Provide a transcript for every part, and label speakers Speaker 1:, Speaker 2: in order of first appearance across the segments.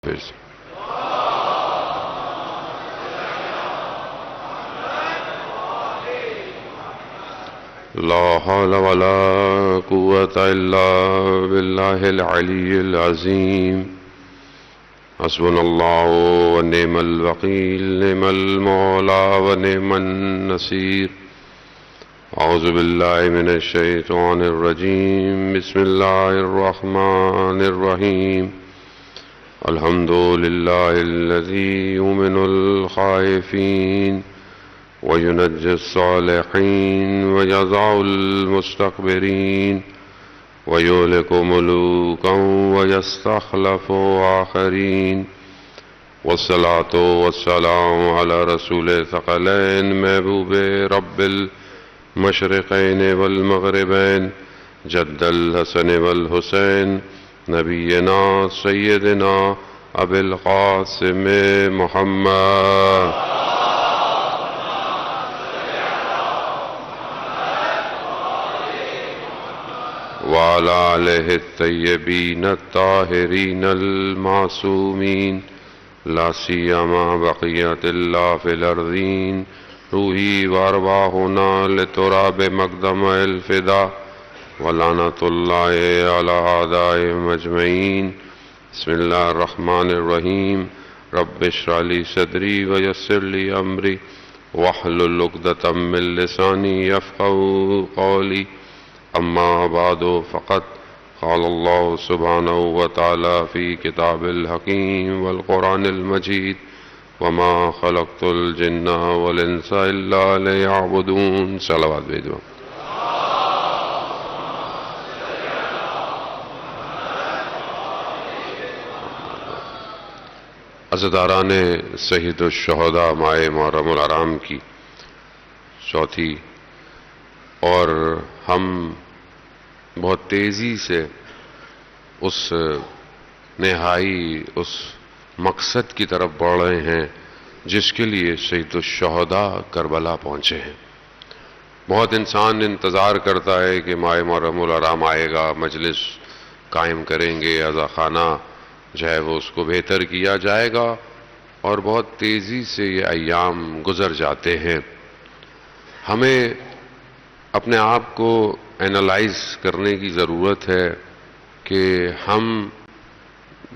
Speaker 1: حافظ. لا حول ولا قوة إلا بالله العلي العظيم. حسبنا الله ونعم الوكيل، نعم المولى ونعم النصير. أعوذ بالله من الشيطان الرجيم. بسم الله الرحمن الرحيم. الحمد لله الذي يؤمن الخائفين وينجي الصالحين ويضع المستكبرين ويهلك ملوكا ويستخلف آخرين. والصلاة والسلام على رسول الثقلين محبوب رب المشرقين والمغربين جد الحسن والحسين نبينا سيدنا أبي القاسم محمد وعلى آله الطيبين الطاهرين المعصومين، لا سيما بقية الله في الأرضين. روحي وأرواحنا لتراب مقدم الفداء ولعنة الله على أعدائهم أجمعين. بسم الله الرحمن الرحيم. رب اشرح لي صدري ويسر لي أمري واحلل عقدة من لساني يفقهوا قولي. أما بعد فقد قال الله سبحانه وتعالى في كتاب الحكيم والقرآن المجيد: وما خلقت الجن والإنس إلا ليعبدون. صلوات بھیجو. عزاداران سید الشہداء ماہ محرم الحرام کی چوتھی، اور ہم بہت تیزی سے اس نہائی اس مقصد کی طرف بڑھ رہے ہیں جس کے لیے سید الشہداء کربلا پہنچے ہیں. بہت انسان انتظار کرتا ہے کہ ماہ محرم الحرام آئے گا، مجلس قائم کریں گے، عزاخانہ جو ہے وہ اس کو بہتر کیا جائے گا، اور بہت تیزی سے یہ ایام گزر جاتے ہیں. ہمیں اپنے آپ کو اینالائز کرنے کی ضرورت ہے کہ ہم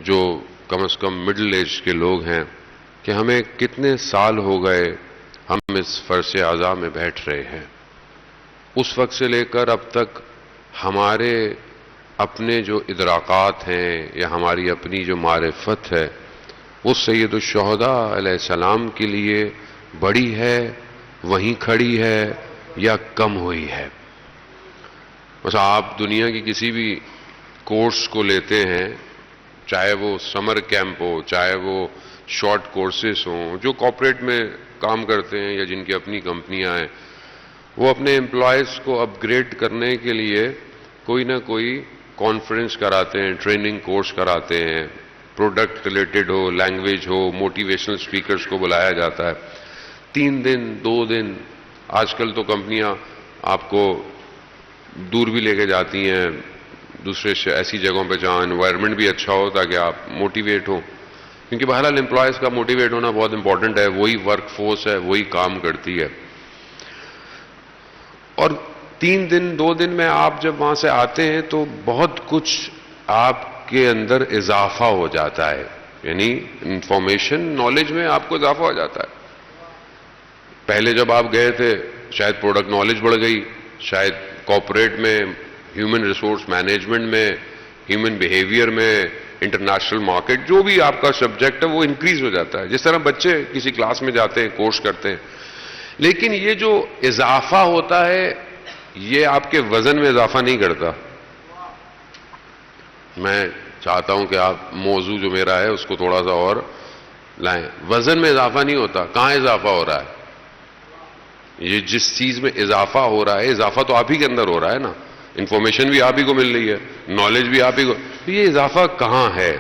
Speaker 1: جو کم از کم مڈل ایج کے لوگ ہیں کہ ہمیں کتنے سال ہو گئے ہم اس فرش اعضاء میں بیٹھ رہے ہیں. اس وقت سے لے کر اب تک ہمارے اپنے جو ادراکات ہیں یا ہماری اپنی جو معرفت ہے وہ سید الشہداء علیہ السلام کے لیے بڑی ہے، وہیں کھڑی ہے، یا کم ہوئی ہے. مثلا آپ دنیا کی کسی بھی کورس کو لیتے ہیں، چاہے وہ سمر کیمپ ہو، چاہے وہ شارٹ کورسز ہوں، جو کارپوریٹ میں کام کرتے ہیں یا جن کی اپنی کمپنیاں ہیں، وہ اپنے امپلائیز کو اپ گریڈ کرنے کے لیے کوئی نہ کوئی کانفرنس کراتے ہیں، ٹریننگ کورس کراتے ہیں. پروڈکٹ ریلیٹڈ ہو، لینگویج ہو، موٹیویشنل سپیکرز کو بلایا جاتا ہے. 3 دن 2 دن، آج کل تو کمپنیاں آپ کو دور بھی لے کے جاتی ہیں، دوسرے ایسی جگہوں پہ جہاں انوائرمنٹ بھی اچھا ہو تاکہ آپ موٹیویٹ ہوں، کیونکہ بہرحال امپلائیز کا موٹیویٹ ہونا بہت امپورٹنٹ ہے. وہی ورک فورس ہے، وہی کام کرتی ہے. اور 3 دن 2 دن میں آپ جب وہاں سے آتے ہیں تو بہت کچھ آپ کے اندر اضافہ ہو جاتا ہے، یعنی انفارمیشن نالج میں آپ کو اضافہ ہو جاتا ہے. پہلے جب آپ گئے تھے شاید پروڈکٹ نالج بڑھ گئی، شاید کارپوریٹ میں، ہیومن ریسورس مینجمنٹ میں، ہیومن بیہیویئر میں، انٹرنیشنل مارکیٹ، جو بھی آپ کا سبجیکٹ ہے وہ انکریز ہو جاتا ہے. جس طرح بچے کسی کلاس میں جاتے ہیں، کورس کرتے ہیں، لیکن یہ جو اضافہ ہوتا ہے یہ آپ کے وزن میں اضافہ نہیں کرتا. میں چاہتا ہوں کہ آپ موضوع جو میرا ہے اس کو تھوڑا سا اور لائیں. وزن میں اضافہ نہیں ہوتا. کہاں اضافہ ہو رہا ہے؟ یہ جس چیز میں اضافہ ہو رہا ہے، اضافہ تو آپ ہی کے اندر ہو رہا ہے نا. انفارمیشن بھی آپ ہی کو مل رہی ہے، نالج بھی آپ ہی کو. تو یہ اضافہ کہاں ہے؟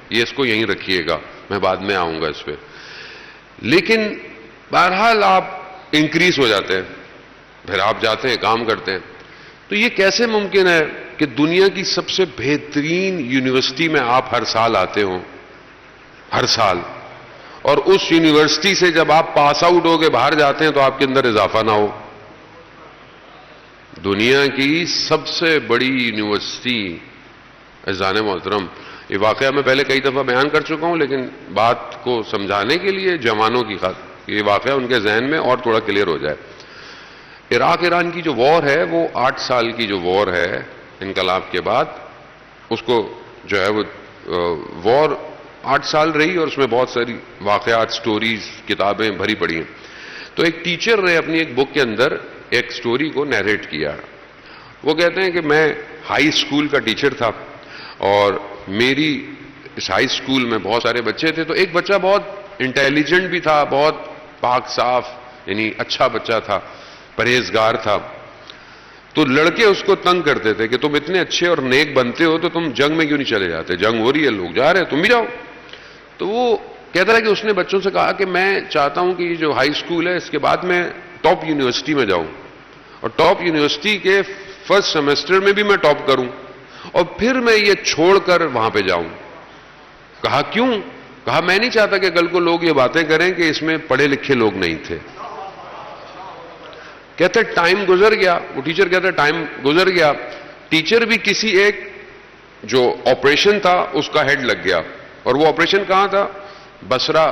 Speaker 1: یہ اس کو یہیں رکھیے گا، میں بعد میں آؤں گا اس پہ. لیکن بہرحال آپ انکریز ہو جاتے ہیں، پھر آپ جاتے ہیں، کام کرتے ہیں. تو یہ کیسے ممکن ہے کہ دنیا کی سب سے بہترین یونیورسٹی میں آپ ہر سال آتے ہوں ہر سال. اور اس یونیورسٹی سے جب آپ پاس آؤٹ ہو کے باہر جاتے ہیں تو آپ کے اندر اضافہ نہ ہو. دنیا کی سب سے بڑی یونیورسٹی عزیزان محترم، یہ واقعہ میں پہلے کئی دفعہ بیان کر چکا ہوں، لیکن بات کو سمجھانے کے لیے جوانوں کی خاطر یہ واقعہ ان کے ذہن میں اور تھوڑا کلیئر ہو جائے. عراق ایران کی جو وار ہے وہ 8 سال کی جو وار ہے انقلاب کے بعد، اس کو جو ہے وہ وار 8 سال رہی اور اس میں بہت ساری واقعات، سٹوریز، کتابیں بھری پڑی ہیں. تو ایک ٹیچر نے اپنی ایک بک کے اندر ایک سٹوری کو نیریٹ کیا. وہ کہتے ہیں کہ میں ہائی اسکول کا ٹیچر تھا اور میری اس ہائی اسکول میں بہت سارے بچے تھے. تو ایک بچہ بہت انٹیلیجنٹ بھی تھا، بہت پاک صاف، یعنی اچھا بچہ تھا، پرہیزگار تھا. تو لڑکے اس کو تنگ کرتے تھے کہ تم اتنے اچھے اور نیک بنتے ہو تو تم جنگ میں کیوں نہیں چلے جاتے؟ جنگ ہو رہی ہے، لوگ جا رہے ہیں، تم بھی جاؤ. تو وہ کہتا ہے کہ اس نے بچوں سے کہا کہ میں چاہتا ہوں کہ یہ جو ہائی اسکول ہے اس کے بعد میں ٹاپ یونیورسٹی میں جاؤں اور ٹاپ یونیورسٹی کے فرسٹ سیمسٹر میں بھی میں ٹاپ کروں اور پھر میں یہ چھوڑ کر وہاں پہ جاؤں. کہا کیوں؟ کہا میں نہیں چاہتا کہ کل کو لوگ یہ باتیں کریں کہ اس میں پڑھے لکھے لوگ نہیں تھے. کہتے ٹائم گزر گیا، وہ ٹیچر کہتا ہے ٹائم گزر گیا، ٹیچر بھی کسی ایک جو آپریشن تھا اس کا ہیڈ لگ گیا. اور وہ آپریشن کہاں تھا؟ بصرہ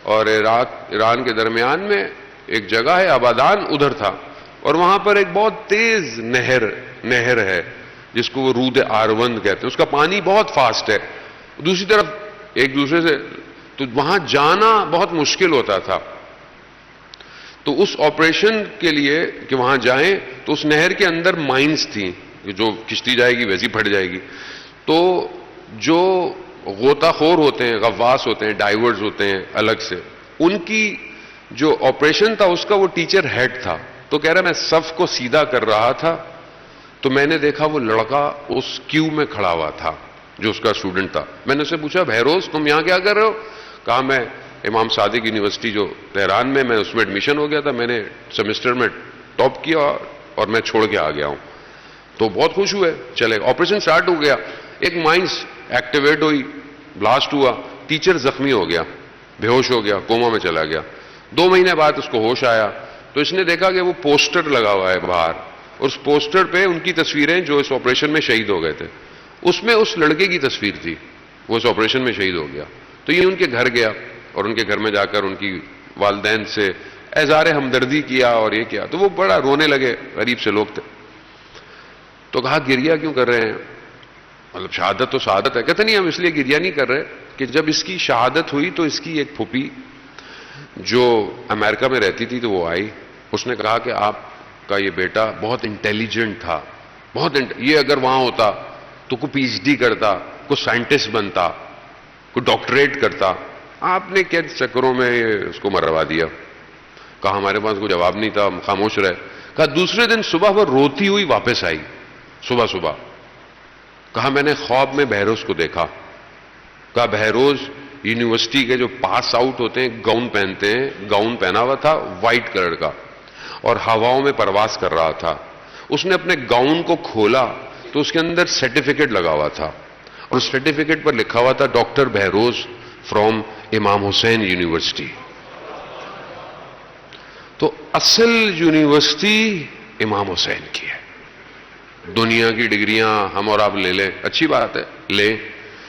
Speaker 1: اور ایران کے درمیان میں ایک جگہ ہے آبادان، ادھر تھا. اور وہاں پر ایک بہت تیز نہر ہے جس کو وہ رود آروند کہتے ہیں، اس کا پانی بہت فاسٹ ہے، دوسری طرف ایک دوسرے سے، تو وہاں جانا بہت مشکل ہوتا تھا. تو اس آپریشن کے لیے کہ وہاں جائیں تو اس نہر کے اندر مائنز تھیں، جو کشتی جائے گی ویسی پھٹ جائے گی. تو جو غوطہ خور ہوتے ہیں، غواص ہوتے ہیں، ڈائیورز ہوتے ہیں الگ سے، ان کی جو آپریشن تھا اس کا وہ ٹیچر ہیڈ تھا. تو کہہ رہا میں صف کو سیدھا کر رہا تھا تو میں نے دیکھا وہ لڑکا اس کیو میں کھڑا ہوا تھا جو اس کا اسٹوڈنٹ تھا. میں نے اسے پوچھا بہروز تم یہاں کیا کر رہے ہو؟ کہا میں امام صادق یونیورسٹی جو تہران میں اس میں ایڈمیشن ہو گیا تھا، میں نے سیمسٹر میں ٹاپ کیا اور میں چھوڑ کے آ گیا ہوں. تو بہت خوش ہوئے. چلے آپریشن سٹارٹ ہو گیا، ایک مائنس ایکٹیویٹ ہوئی، بلاسٹ ہوا، ٹیچر زخمی ہو گیا، بے ہوش ہو گیا، کوما میں چلا گیا. 2 مہینے بعد اس کو ہوش آیا تو اس نے دیکھا کہ وہ پوسٹر لگا ہوا ہے باہر، اور اس پوسٹر پہ ان کی تصویریں جو اس آپریشن میں شہید ہو گئے تھے، اس میں اس لڑکے کی تصویر تھی، وہ اس آپریشن میں شہید ہو گیا. تو یہ ان کے گھر گیا اور ان کے گھر میں جا کر ان کی والدین سے اظہار ہمدردی کیا اور یہ کیا. تو وہ بڑا رونے لگے، غریب سے لوگ تھے. تو کہا گریہ کیوں کر رہے ہیں؟ مطلب شہادت تو شہادت ہے. کہتے نہیں ہم اس لیے گریہ نہیں کر رہے کہ جب اس کی شہادت ہوئی تو اس کی ایک پھوپھی جو امریکہ میں رہتی تھی تو وہ آئی، اس نے کہا کہ آپ کا یہ بیٹا بہت انٹیلیجنٹ تھا، یہ اگر وہاں ہوتا تو کوئی پی ایچ ڈی کرتا، کوئی سائنٹسٹ بنتا، کوئی ڈاکٹریٹ کرتا، آپ نے کیا چکروں میں اس کو مروا دیا. کہا ہمارے پاس کوئی جواب نہیں تھا، ہم خاموش رہے. کہا دوسرے دن صبح وہ روتی ہوئی واپس آئی صبح. کہا میں نے خواب میں بہروز کو دیکھا. کہا بہروز یونیورسٹی کے جو پاس آؤٹ ہوتے ہیں گاؤن پہنتے ہیں، گاؤن پہنا ہوا تھا وائٹ کلر کا اور ہواؤں میں پرواز کر رہا تھا. اس نے اپنے گاؤن کو کھولا تو اس کے اندر سرٹیفکیٹ لگا ہوا تھا اور سرٹیفکیٹ پر لکھا ہوا تھا ڈاکٹر بہروز فرام امام حسین یونیورسٹی. تو اصل یونیورسٹی امام حسین کی ہے. دنیا کی ڈگریاں ہم اور آپ لے لیں، اچھی بات ہے لیں،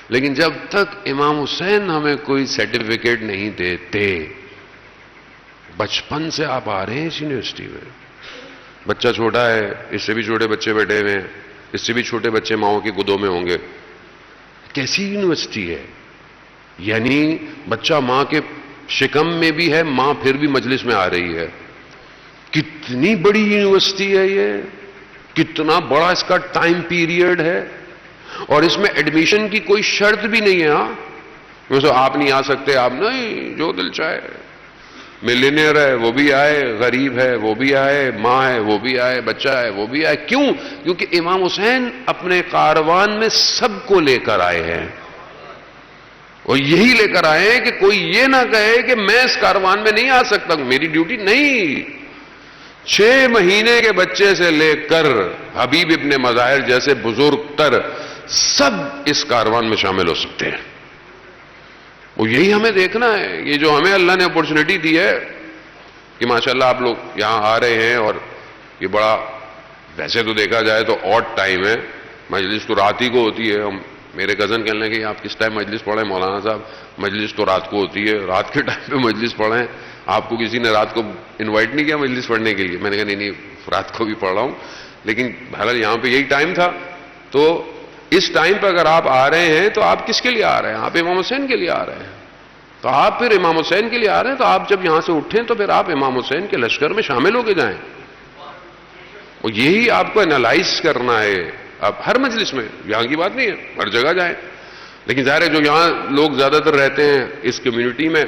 Speaker 1: لیکن جب تک امام حسین ہمیں کوئی سرٹیفکیٹ نہیں دیتے، بچپن سے آپ آ رہے ہیں اس یونیورسٹی میں، بچہ چھوٹا ہے، اس سے بھی چھوٹے بچے بیٹھے ہوئے ہیں، اس سے بھی چھوٹے بچے ماؤں کی گودوں میں ہوں گے. کیسی یونیورسٹی ہے؟ یعنی بچہ ماں کے شکم میں بھی ہے، ماں پھر بھی مجلس میں آ رہی ہے. کتنی بڑی یونیورسٹی ہے یہ، کتنا بڑا اس کا ٹائم پیریڈ ہے، اور اس میں ایڈمیشن کی کوئی شرط بھی نہیں ہے. ہاں آپ نہیں آ سکتے، آپ نہیں، جو دل چاہے، ملینئر ہے وہ بھی آئے، غریب ہے وہ بھی آئے، ماں ہے وہ بھی آئے، بچہ ہے وہ بھی آئے. کیوں؟ کیونکہ امام حسین اپنے کاروان میں سب کو لے کر آئے ہیں، اور یہی لے کر آئے ہیں کہ کوئی یہ نہ کہے کہ میں اس کاروان میں نہیں آ سکتا ہوں، میری ڈیوٹی نہیں. 6 مہینے کے بچے سے لے کر حبیب ابن مظاہر جیسے بزرگ تر سب اس کاروان میں شامل ہو سکتے ہیں. اور یہی ہمیں دیکھنا ہے. یہ جو ہمیں اللہ نے اپورچونٹی دی ہے کہ ماشاءاللہ آپ لوگ یہاں آ رہے ہیں, اور یہ بڑا, ویسے تو دیکھا جائے تو آڈ ٹائم ہے, مجلس تو رات ہی کو ہوتی ہے. ہم میرے کزن کہنے لگے کہ آپ کس ٹائم مجلس پڑھیں مولانا صاحب, مجلس تو رات کو ہوتی ہے, رات کے ٹائم پہ مجلس پڑھیں. آپ کو کسی نے رات کو انوائٹ نہیں کیا مجلس پڑھنے کے لیے؟ میں نے کہا نہیں رات کو بھی پڑھ رہا ہوں, لیکن بہرحال یہاں پہ یہی ٹائم تھا. تو اس ٹائم پہ اگر آپ آ رہے ہیں تو آپ کس کے لیے آ رہے ہیں؟ آپ امام حسین کے لیے آ رہے ہیں. تو آپ پھر امام حسین کے لیے آ رہے ہیں, تو آپ جب یہاں سے اٹھیں تو پھر آپ امام حسین کے لشکر میں شامل ہو کے جائیں. اور یہی آپ کو انالائز کرنا ہے. آپ ہر مجلس میں, یہاں کی بات نہیں ہے, ہر جگہ جائیں. لیکن ظاہر ہے جو یہاں لوگ زیادہ تر رہتے ہیں اس کمیونٹی میں,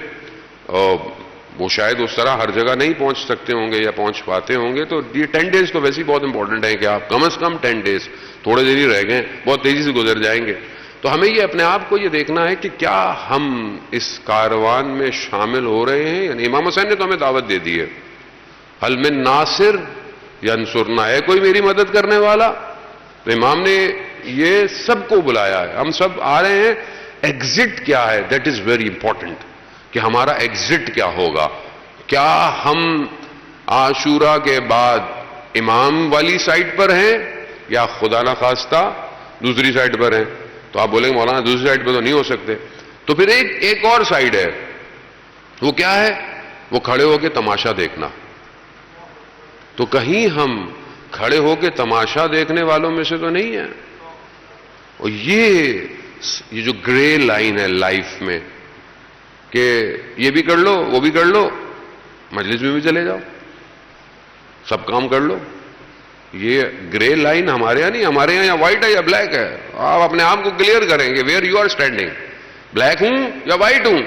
Speaker 1: وہ شاید اس طرح ہر جگہ نہیں پہنچ سکتے ہوں گے یا پہنچ پاتے ہوں گے. تو یہ 10 days تو ویسے ہی بہت امپورٹنٹ ہے کہ آپ کم از کم 10 days, تھوڑے دیر ہی رہ گئے, بہت تیزی سے گزر جائیں گے. تو ہمیں یہ اپنے آپ کو یہ دیکھنا ہے کہ کیا ہم اس کاروان میں شامل ہو رہے ہیں. یعنی امام حسین نے تو ہمیں دعوت دے دی ہے, هل من ناصر ینصرنا, ہے کوئی میری مدد کرنے والا؟ تو امام نے یہ سب کو بلایا ہے, ہم سب آ رہے ہیں. ایگزٹ کیا ہے, دیٹ از ویری امپورٹنٹ, کہ ہمارا ایگزٹ کیا ہوگا. کیا ہم عاشورہ کے بعد امام والی سائٹ پر ہیں یا خدا نہ خواستہ دوسری سائٹ پر ہیں؟ تو آپ بولیں گے مولانا دوسری سائٹ پہ تو نہیں ہو سکتے. تو پھر ایک اور سائڈ ہے, وہ کیا ہے؟ وہ کھڑے ہو کے تماشا دیکھنا. تو کہیں ہم کھڑے ہو کے تماشا دیکھنے والوں میں سے تو نہیں ہیں. اور یہ جو گرے لائن ہے لائف میں کہ یہ بھی کر لو وہ بھی کر لو, مجلس میں بھی چلے جاؤ, سب کام کر لو, یہ گرے لائن ہمارے یہاں نہیں. ہمارے یہاں یا وائٹ ہے یا بلیک ہے. آپ اپنے آپ کو کلیئر کریں گے where you are standing, black ہوں یا وائٹ ہوں.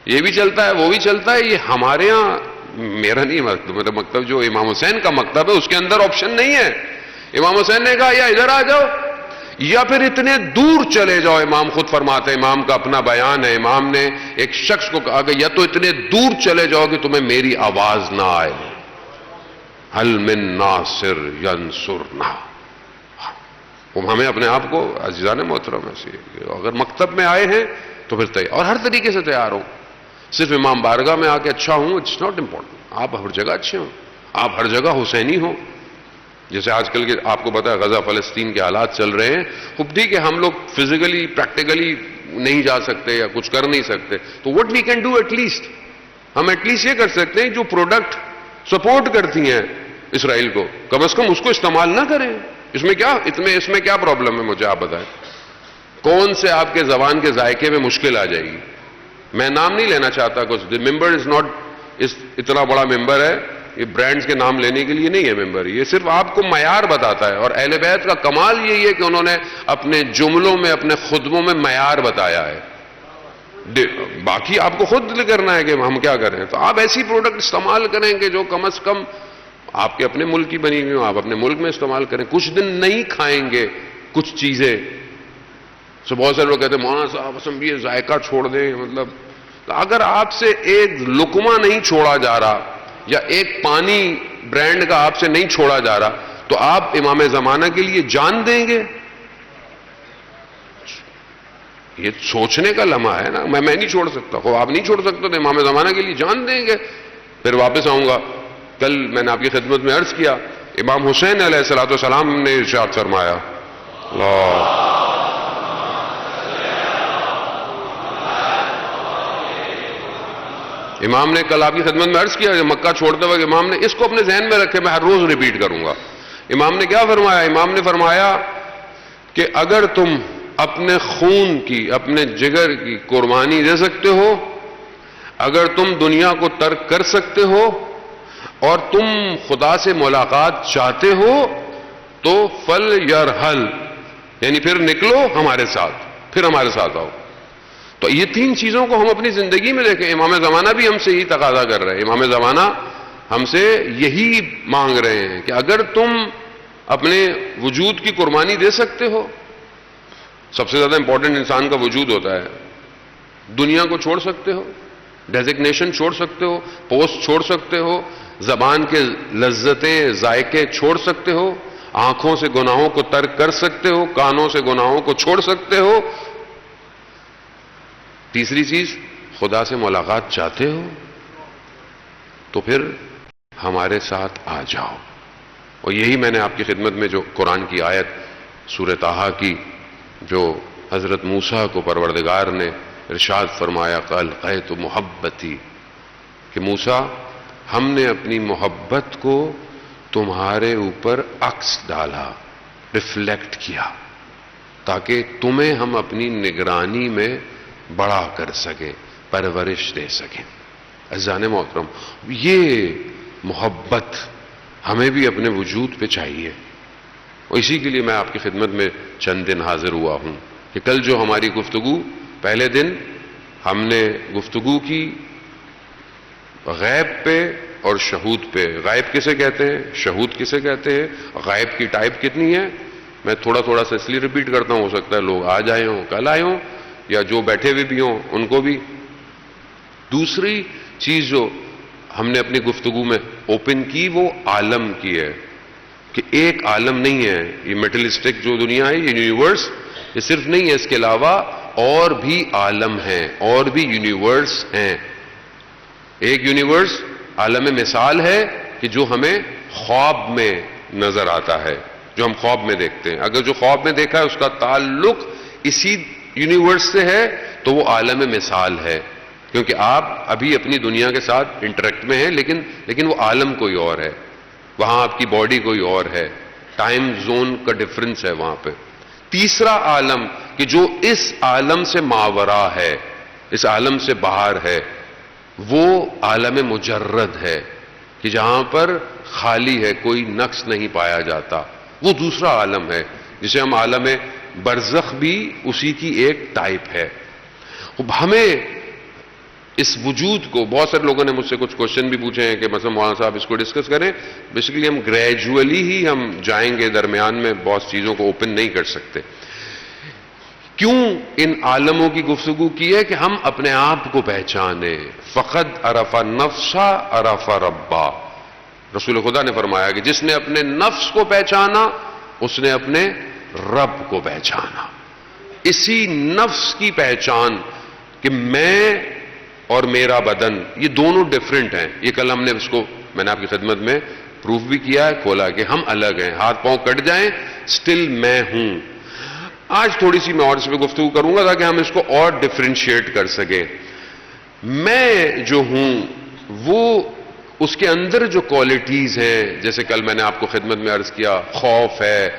Speaker 1: یہ بھی چلتا ہے وہ بھی چلتا ہے. یہ ہمارے ہاں, میرا نہیں میرا مکتب جو امام حسین کا مکتب ہے اس کے اندر آپشن نہیں ہے. امام حسین نے کہا یا ادھر آ جاؤ یا پھر اتنے دور چلے جاؤ. امام خود فرماتے ہیں, امام کا اپنا بیان ہے, امام نے ایک شخص کو کہا کہ یا تو اتنے دور چلے جاؤ کہ تمہیں میری آواز نہ آئے. هل من ناصر ینصرنا. ہمیں اپنے آپ کو عزیزان محترم سے اگر مکتب میں آئے ہیں تو پھر تیار, اور ہر طریقے سے تیار ہو. صرف امام بارگاہ میں آ کے اچھا ہوں, اٹس ناٹ امپورٹنٹ. آپ ہر جگہ اچھے ہوں, آپ ہر جگہ حسینی ہوں. جیسے آج کل کے آپ کو پتا ہے غزہ فلسطین کے حالات چل رہے ہیں. خوب ٹھیک ہے ہم لوگ فزیکلی پریکٹیکلی نہیں جا سکتے یا کچھ کر نہیں سکتے, تو what we can do at least, ہم ایٹ لیسٹ یہ کر سکتے ہیں جو پروڈکٹ سپورٹ کرتی ہیں اسرائیل کو, کم از کم اس کو استعمال نہ کریں. اس میں کیا پرابلم ہے مجھے آپ بتائیں. کون سے آپ کے زبان کے ذائقے میں مشکل آ جائے گی؟ میں نام نہیں لینا چاہتا, کچھ ممبر از ناٹ, اتنا بڑا ممبر ہے, یہ برانڈز کے نام لینے کے لیے نہیں ہے ممبر, یہ صرف آپ کو معیار بتاتا ہے. اور اہل بیت کا کمال یہی ہے کہ انہوں نے اپنے جملوں میں اپنے خطبوں میں معیار بتایا ہے. باقی آپ کو خود کرنا ہے کہ ہم کیا کریں. تو آپ ایسی پروڈکٹ استعمال کریں کہ جو کم از کم آپ کے اپنے ملک کی بنی ہوئی ہوں, آپ اپنے ملک میں استعمال کریں. کچھ دن نہیں کھائیں گے کچھ چیزیں, تو بہت سارے لوگ کہتے ہیں مولانا صاحب یہ ذائقہ چھوڑ دیں. مطلب اگر آپ سے ایک لقمہ نہیں چھوڑا جا رہا یا ایک پانی برانڈ کا آپ سے نہیں چھوڑا جا رہا, تو آپ امام زمانہ کے لیے جان دیں گے؟ یہ سوچنے کا لمحہ ہے نا. میں نہیں چھوڑ سکتا, آپ نہیں چھوڑ سکتے تو امام زمانہ کے لیے جان دیں گے. پھر واپس آؤں گا. کل میں نے آپ کی خدمت میں عرض کیا, امام حسین علیہ الصلوۃ والسلام نے ارشاد فرمایا, اللہ امام نے کل آپ کی خدمت میں عرض کیا, مکہ چھوڑتے وقت امام نے, اس کو اپنے ذہن میں رکھے, میں ہر روز ریپیٹ کروں گا. امام نے کیا فرمایا؟ امام نے فرمایا کہ اگر تم اپنے خون کی, اپنے جگر کی قربانی دے سکتے ہو, اگر تم دنیا کو ترک کر سکتے ہو, اور تم خدا سے ملاقات چاہتے ہو, تو فلیرحل, یعنی پھر نکلو ہمارے ساتھ, پھر ہمارے ساتھ آؤ. تو یہ 3 چیزوں کو ہم اپنی زندگی میں دیکھیں. امام زمانہ بھی ہم سے یہی تقاضا کر رہے ہیں. امام زمانہ ہم سے یہی مانگ رہے ہیں کہ اگر تم اپنے وجود کی قربانی دے سکتے ہو, سب سے زیادہ امپورٹنٹ انسان کا وجود ہوتا ہے, دنیا کو چھوڑ سکتے ہو, ڈیزگنیشن چھوڑ سکتے ہو, پوسٹ چھوڑ سکتے ہو, زبان کے لذتیں ذائقے چھوڑ سکتے ہو, آنکھوں سے گناہوں کو ترک کر سکتے ہو, کانوں سے گناہوں کو چھوڑ سکتے ہو, تیسری چیز، خدا سے ملاقات چاہتے ہو تو پھر ہمارے ساتھ آ جاؤ. اور یہی میں نے آپ کی خدمت میں جو قرآن کی آیت سورہ طٰہٰ کی، جو حضرت موسیٰ کو پروردگار نے ارشاد فرمایا قَالَ محبتی، کہ موسیٰ ہم نے اپنی محبت کو تمہارے اوپر عکس ڈالا، ریفلیکٹ کیا، تاکہ تمہیں ہم اپنی نگرانی میں بڑا کر سکیں، پرورش دے سکیں. عزیزان محترم، یہ محبت ہمیں بھی اپنے وجود پہ چاہیے. اور اسی کے لیے میں آپ کی خدمت میں چند دن حاضر ہوا ہوں کہ کل جو ہماری گفتگو، پہلے دن ہم نے گفتگو کی غیب پہ اور شہود پہ. غائب کسے کہتے ہیں، شہود کسے کہتے ہیں، غائب کی ٹائپ کتنی ہے. میں تھوڑا سا اس لیے ریپیٹ کرتا ہوں، ہو سکتا ہے لوگ آج آئے ہوں، کل آئے ہوں، یا جو بیٹھے ہوئے بھی ہوں ان کو بھی. دوسری چیز جو ہم نے اپنی گفتگو میں اوپن کی وہ عالم کی ہے، کہ ایک عالم نہیں ہے. یہ میٹلسٹک جو دنیا ہے، یہ یونیورس، یہ صرف نہیں ہے، اس کے علاوہ اور بھی عالم ہیں، اور بھی یونیورس ہیں. ایک یونیورس عالم مثال ہے کہ جو ہمیں خواب میں نظر آتا ہے، جو ہم خواب میں دیکھتے ہیں. اگر جو خواب میں دیکھا ہے اس کا تعلق اسی یونیورس سے ہے تو وہ عالم مثال ہے، کیونکہ آپ ابھی اپنی دنیا کے ساتھ انٹریکٹ میں ہیں، لیکن وہ عالم کوئی اور ہے، وہاں آپ کی باڈی کوئی اور ہے، ٹائم زون کا ڈفرنس ہے وہاں پہ. تیسرا عالم کہ جو اس عالم سے ماورا ہے، اس عالم سے باہر ہے، وہ عالم مجرد ہے، کہ جہاں پر خالی ہے، کوئی نقص نہیں پایا جاتا. وہ دوسرا عالم ہے جسے ہم عالم برزخ بھی اسی کی ایک ٹائپ ہے. ہمیں اس وجود کو، بہت سارے لوگوں نے مجھ سے کچھ کوشچن بھی پوچھے ہیں کہ مثلا مولانا صاحب اس کو ڈسکس کریں. بیسیکلی ہم گریجولی ہی ہم جائیں گے، درمیان میں بہت چیزوں کو اوپن نہیں کر سکتے. کیوں ان عالموں کی گفتگو کی ہے؟ کہ ہم اپنے آپ کو پہچانیں. فقد عرف نفسا عرف ربا. رسول خدا نے فرمایا کہ جس نے اپنے نفس کو پہچانا اس نے اپنے رب کو پہچانا. اسی نفس کی پہچان کہ میں اور میرا بدن یہ دونوں ڈیفرنٹ ہیں. یہ کل ہم نے اس کو، میں نے آپ کی خدمت میں پروف بھی کیا ہے، کھولا کہ ہم الگ ہیں. ہاتھ پاؤں کٹ جائیں سٹل میں ہوں. آج تھوڑی سی میں اور اس پہ گفتگو کروں گا تاکہ ہم اس کو اور ڈیفرینشیٹ کر سکیں. میں جو ہوں وہ اس کے اندر جو کوالٹیز ہیں، جیسے کل میں نے آپ کو خدمت میں عرض کیا، خوف ہے،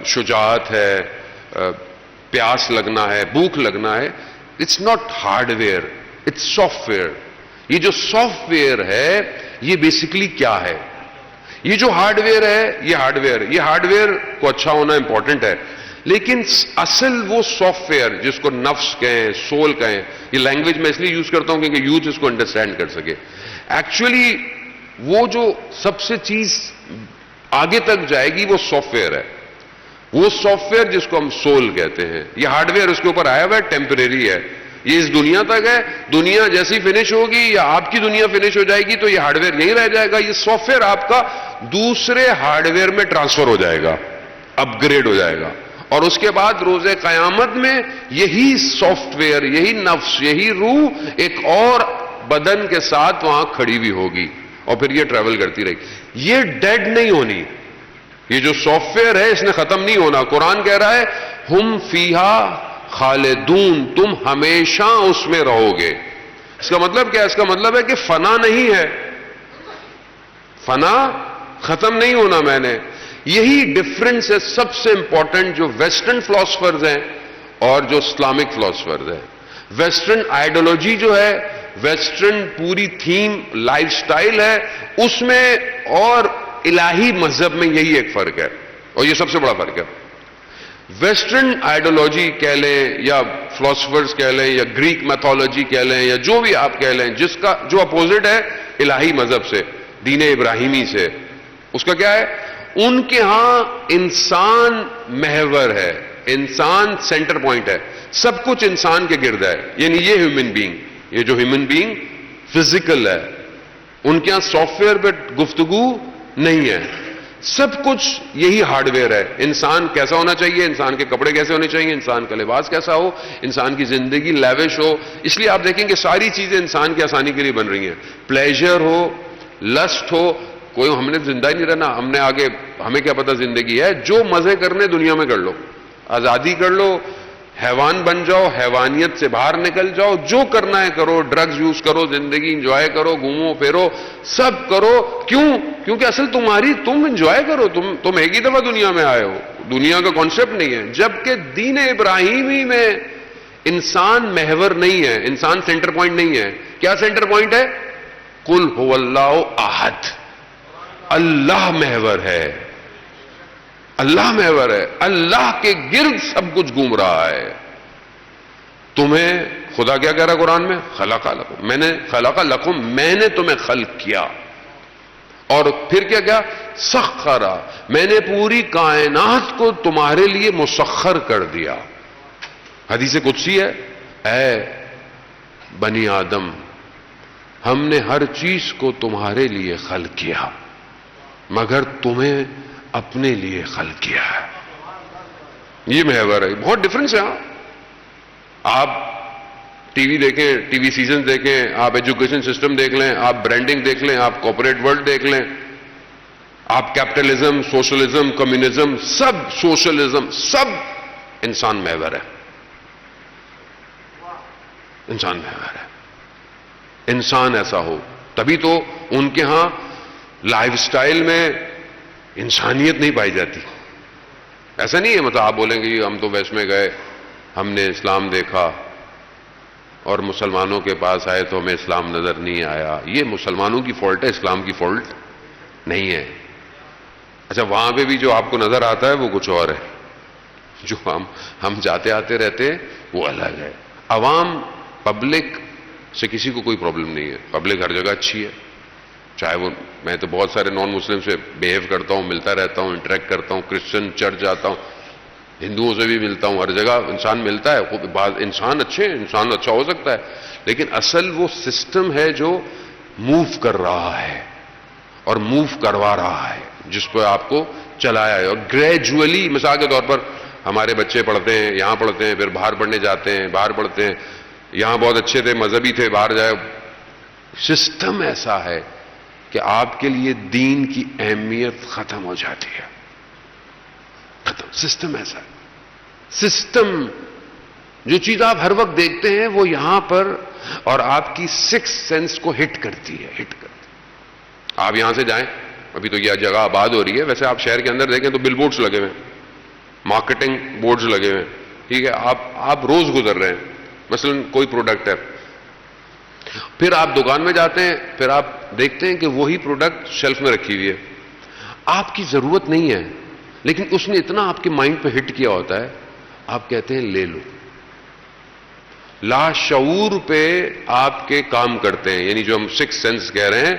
Speaker 1: شجاعت ہے، پیاس لگنا ہے، بھوک لگنا ہے. It's not hardware, it's software. یہ جو سافٹ ویئر ہے یہ بیسیکلی کیا ہے؟ یہ جو ہارڈ ویئر ہے یہ ہارڈ ویئر کو اچھا ہونا امپورٹنٹ ہے، لیکن اصل وہ سافٹ ویئر جس کو نفس کہیں، سول کہیں، یہ لینگویج میں اس لیے یوز کرتا ہوں کیونکہ یوتھ اس کو انڈرسٹینڈ کر سکے. ایکچولی وہ جو سب سے چیز آگے تک جائے گی وہ سافٹ ویئر ہے. وہ سافٹ ویئر جس کو ہم سول کہتے ہیں. یہ ہارڈ ویئر اس کے اوپر آیا ہوا ہے، ٹیمپریری ہے، یہ اس دنیا تک ہے. دنیا جیسی فنش ہوگی یا آپ کی دنیا فنش ہو جائے گی تو یہ ہارڈ ویئر یہیں رہ جائے گا. یہ سافٹ ویئر آپ کا دوسرے ہارڈ ویئر میں ٹرانسفر ہو جائے گا، اپ گریڈ ہو جائے گا، اور اس کے بعد روز قیامت میں یہی سافٹ ویئر، یہی نفس، یہی روح ایک اور بدن کے ساتھ وہاں کھڑی بھی ہوگی، اور پھر یہ ٹریول کرتی رہے گی. یہ ڈیڈ نہیں ہونی. یہ جو سافٹ ویئر ہے اس نے ختم نہیں ہونا. قرآن کہہ رہا ہے ہم فیہا خالدون، تم ہمیشہ اس میں رہو گے. اس کا مطلب کیا ہے؟ اس کا مطلب ہے کہ فنا نہیں ہے، فنا ختم نہیں ہونا. میں نے یہی ڈفرنس ہے سب سے امپورٹنٹ جو ویسٹرن فلاسفرز ہیں اور جو اسلامک فلاسفرز ہیں. ویسٹرن آئیڈیالوجی جو ہے، ویسٹرن پوری تھیم لائف سٹائل ہے، اس میں اور الہی مذہب میں یہی ایک فرق ہے، اور یہ سب سے بڑا فرق ہے. ویسٹرن آئیڈیالوجی کہہ لیں یا فلاسفرز کہہ لیں یا گریک میتھولوجی کہہ لیں یا جو بھی آپ کہہ لیں، جس کا جو اپوزٹ ہے الہی مذہب سے، دین ابراہیمی سے، اس کا کیا ہے؟ ان کے ہاں انسان محور ہے، انسان سینٹر پوائنٹ ہے، سب کچھ انسان کے گرد ہے. یعنی یہ ہیومن بینگ، یہ جو ہیومن بینگ فزیکل ہے، ان کے ہاں سافٹ ویئر پہ گفتگو نہیں ہے. سب کچھ یہی ہارڈ ویئر ہے. انسان کیسا ہونا چاہیے, انسان کے کپڑے کیسے ہونے چاہیے, انسان کا لباس کیسا ہو, انسان کی زندگی لیوش ہو. اس لیے آپ دیکھیں کہ ساری چیزیں انسان کی آسانی کے لیے بن رہی ہیں. پلیجر ہو, لسٹ ہو, کوئی ہم نے زندہ ہی نہیں رہنا, ہم نے آگے, ہمیں کیا پتا زندگی ہے. جو مزے کرنے دنیا میں کر لو, آزادی کر لو, حیوان بن جاؤ, حیوانیت سے باہر نکل جاؤ, جو کرنا ہے کرو, ڈرگز یوز کرو, زندگی انجوائے کرو, گھومو پھرو, سب کرو. کیوں؟ کیونکہ اصل تمہاری, تم انجوائے کرو, تم ایک ہی دفعہ دنیا میں آئے ہو, دنیا کا کانسیپٹ نہیں ہے. جبکہ دین ابراہیمی میں انسان محور نہیں ہے, انسان سینٹر پوائنٹ نہیں ہے. کیا سینٹر پوائنٹ ہے؟ قل هو اللہ احد, اللہ محور ہے, اللہ محور ہے, اللہ کے گرد سب کچھ گھوم رہا ہے. تمہیں خدا کیا کہہ رہا قرآن میں؟ خلق لکم, میں نے خلق لکم, میں نے تمہیں خلق کیا. اور پھر کیا کیا؟ سخرا, میں نے پوری کائنات کو تمہارے لیے مسخر کر دیا. حدیث قدسی ہے, اے بنی آدم, ہم نے ہر چیز کو تمہارے لیے خلق کیا مگر تمہیں اپنے لیے خلق کیا ہے. یہ محور ہے. بہت ڈفرنس ہے. آپ ٹی وی دیکھیں, ٹی وی سیزن دیکھیں, آپ ایجوکیشن سسٹم دیکھ لیں, آپ برانڈنگ دیکھ لیں, آپ کارپوریٹ ورلڈ دیکھ لیں, آپ کیپٹلزم, سوشلزم, کمیونزم, سب سوشلزم, سب انسان محور ہے. انسان محور ہے. انسان ایسا ہو تبھی تو ان کے ہاں لائف سٹائل میں انسانیت نہیں پائی جاتی. ایسا نہیں ہے مطلب آپ بولیں گے ہم تو ویسٹ میں گئے, ہم نے اسلام دیکھا اور مسلمانوں کے پاس آئے تو ہمیں اسلام نظر نہیں آیا. یہ مسلمانوں کی فالٹ ہے, اسلام کی فالٹ نہیں ہے. اچھا, وہاں پہ بھی جو آپ کو نظر آتا ہے وہ کچھ اور ہے, جو ہم جاتے آتے رہتے ہیں وہ الگ ہے. عوام, پبلک سے کسی کو کوئی پرابلم نہیں ہے, پبلک ہر جگہ اچھی ہے. چاہے وہ, میں تو بہت سارے نان مسلم سے بیہیو کرتا ہوں, ملتا رہتا ہوں, انٹریکٹ کرتا ہوں, کرسچن چرچ جاتا ہوں, ہندوؤں سے بھی ملتا ہوں, ہر جگہ انسان ملتا ہے. بعض انسان اچھے ہیں, انسان اچھا ہو سکتا ہے, لیکن اصل وہ سسٹم ہے جو موو کر رہا ہے اور موو کروا رہا ہے, جس پہ آپ کو چلایا ہے. اور گریجولی, مثال کے طور پر ہمارے بچے پڑھتے ہیں, یہاں پڑھتے ہیں, پھر باہر پڑھنے جاتے ہیں, باہر پڑھتے ہیں, یہاں بہت اچھے تھے, مذہبی تھے, باہر جائے. سسٹم ایسا ہے کہ آپ کے لیے دین کی اہمیت ختم ہو جاتی ہے. ختم. سسٹم ایسا ہے. سسٹم, جو چیز آپ ہر وقت دیکھتے ہیں وہ یہاں پر, اور آپ کی سکس سینس کو ہٹ کرتی ہے, ہٹ کرتی. آپ یہاں سے جائیں, ابھی تو یہ جگہ آباد ہو رہی ہے, ویسے آپ شہر کے اندر دیکھیں تو بل بورڈز لگے ہوئے ہیں, مارکیٹنگ بورڈز لگے ہوئے ہیں, ٹھیک ہے. آپ روز گزر رہے ہیں, مثلا کوئی پروڈکٹ ہے, پھر آپ دکان میں جاتے ہیں, پھر آپ دیکھتے ہیں کہ وہی پروڈکٹ شیلف میں رکھی ہوئی ہے, آپ کی ضرورت نہیں ہے, لیکن اس نے اتنا آپ کے مائنڈ پہ ہٹ کیا ہوتا ہے, آپ کہتے ہیں لے لو. لا شعور پہ آپ کے کام کرتے ہیں, یعنی جو ہم سکس سینس کہہ رہے ہیں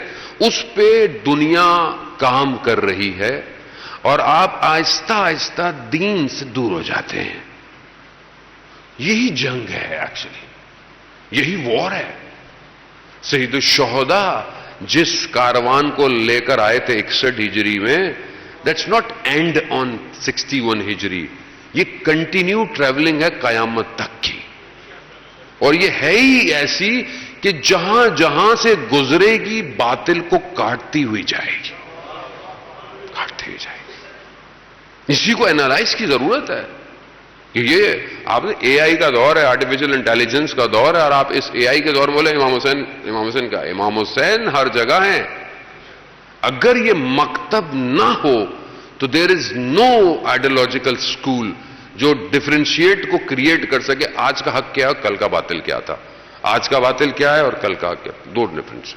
Speaker 1: اس پہ دنیا کام کر رہی ہے, اور آپ آہستہ آہستہ دین سے دور ہو جاتے ہیں. یہی جنگ ہے ایکچولی, یہی وار ہے. سید الشہداء جس کاروان کو لے کر آئے تھے 61 ہجری میں, دیٹس ناٹ اینڈ آن 61 ہجری, یہ کنٹینیو ٹریولنگ ہے قیامت تک کی. اور یہ ہے ہی ایسی کہ جہاں جہاں سے گزرے گی باطل کو کاٹتی ہوئی جائے گی, کاٹتی ہوئی جائے گی. اسی کو اینالائز کی ضرورت ہے. یہ آپ نے اے آئی کا دور ہے, آرٹیفیشل انٹیلیجنس کا دور ہے, اور آپ اس اے آئی کے دور میں بولے امام حسین کا, امام حسین ہر جگہ ہیں. اگر یہ مکتب نہ ہو تو دیر از نو آئیڈیالوجیکل اسکول جو ڈفرینشیٹ کو کریٹ کر سکے. آج کا حق کیا, کل کا باطل کیا تھا, آج کا باطل کیا ہے اور کل کا کیا, دو ڈفرینس.